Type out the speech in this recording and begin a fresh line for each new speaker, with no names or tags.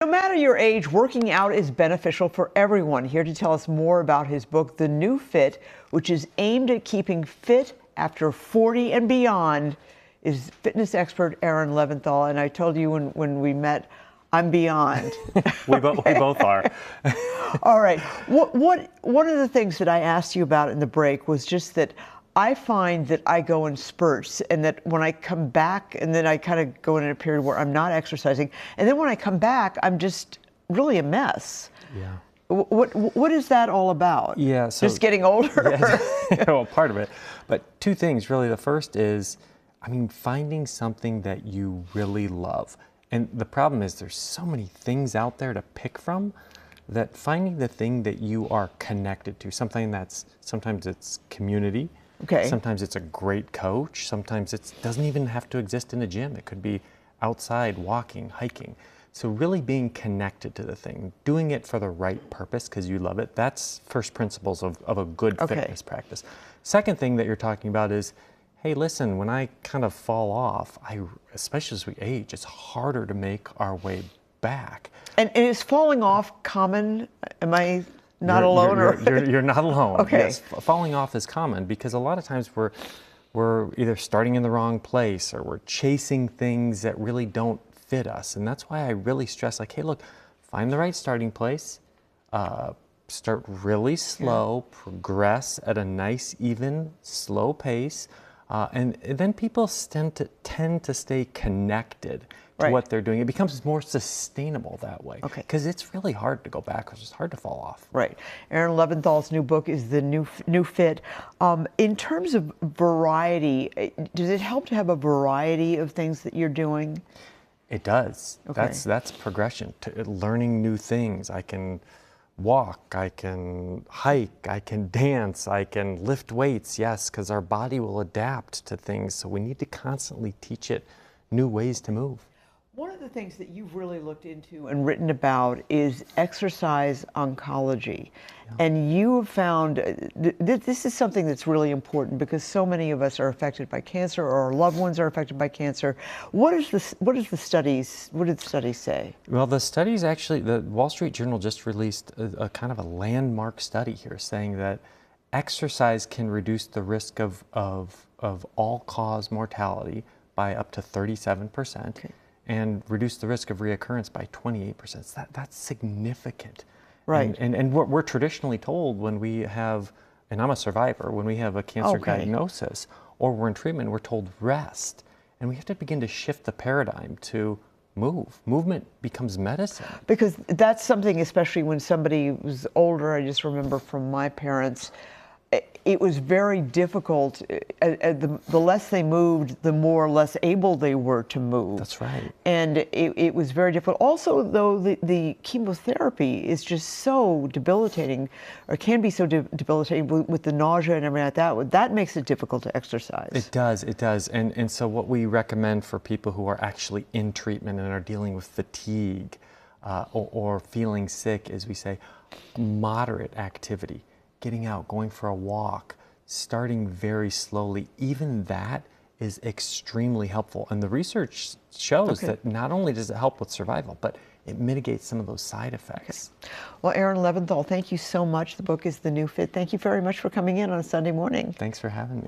No matter your age, working out is beneficial for everyone. Here to tell us more about his book, The New Fit, which is aimed at keeping fit after 40 and beyond, is fitness expert Aaron Leventhal. And I told you when we met, I'm beyond.
We both are.
All right. One of the things that I asked you about in the break was just that I find that I go in spurts, and that when I come back, and then I kind of go in a period where I'm not exercising, and then when I come back, I'm just really a mess.
Yeah.
What is that all about?
Yeah. So
just getting older.
Yeah, well, part of it, but two things really. The first is, finding something that you really love. And the problem is there's so many things out there to pick from that finding the thing that you are connected to, something that's, sometimes it's community,
Okay.
sometimes it's a great coach, sometimes it doesn't even have to exist in a gym. It could be outside, walking, hiking. So really being connected to the thing, doing it for the right purpose because you love it, that's first principles of a good fitness practice. Second thing that you're talking about is, hey, listen, when I kind of fall off, especially as we age, it's harder to make our way back.
And is falling off common? Am I not alone?
You're not alone.
Okay.
Yes, falling off is common because a lot of times we're either starting in the wrong place or we're chasing things that really don't fit us. And that's why I really stress, like, hey, look, find the right starting place, start really slow, progress at a nice, even, slow pace. And then people tend to stay connected to what they're doing. It becomes more sustainable that way. Okay. Because it's really hard to go backwards. It's hard to fall off.
Right. Aaron Leventhal's new book is The New Fit. In terms of variety, does it help to have a variety of things that you're doing?
It does.
Okay.
That's progression, to learning new things. I can walk, I can hike, I can dance, I can lift weights, yes, because our body will adapt to things. So we need to constantly teach it new ways to move.
One of the things that you've really looked into and written about is exercise oncology. Yeah. And you have found this is something that's really important because so many of us are affected by cancer, or our loved ones are affected by cancer. What did the studies say? Well,
the studies actually, the Wall Street Journal just released a kind of a landmark study here saying that exercise can reduce the risk of all-cause mortality by up to 37%. Okay. And reduce the risk of reoccurrence by 28%. That's significant.
Right.
And what we're traditionally told when we have, and I'm a survivor, when we have a cancer diagnosis or we're in treatment, we're told rest. And we have to begin to shift the paradigm to move. Movement becomes medicine.
Because that's something, especially when somebody was older, I just remember from my parents, it was very difficult. The less they moved, the more or less able they were to move.
That's right.
And it was very difficult. Also, though, the chemotherapy is just so debilitating, or can be so debilitating with the nausea and everything like that. That makes it difficult to exercise.
It does, it does. And so what we recommend for people who are actually in treatment and are dealing with fatigue or feeling sick is we say moderate activity. Getting out, going for a walk, starting very slowly, even that is extremely helpful. And the research shows that not only does it help with survival, but it mitigates some of those side effects.
Okay. Well, Aaron Leventhal, thank you so much. The book is The New Fit. Thank you very much for coming in on a Sunday morning.
Thanks for having me.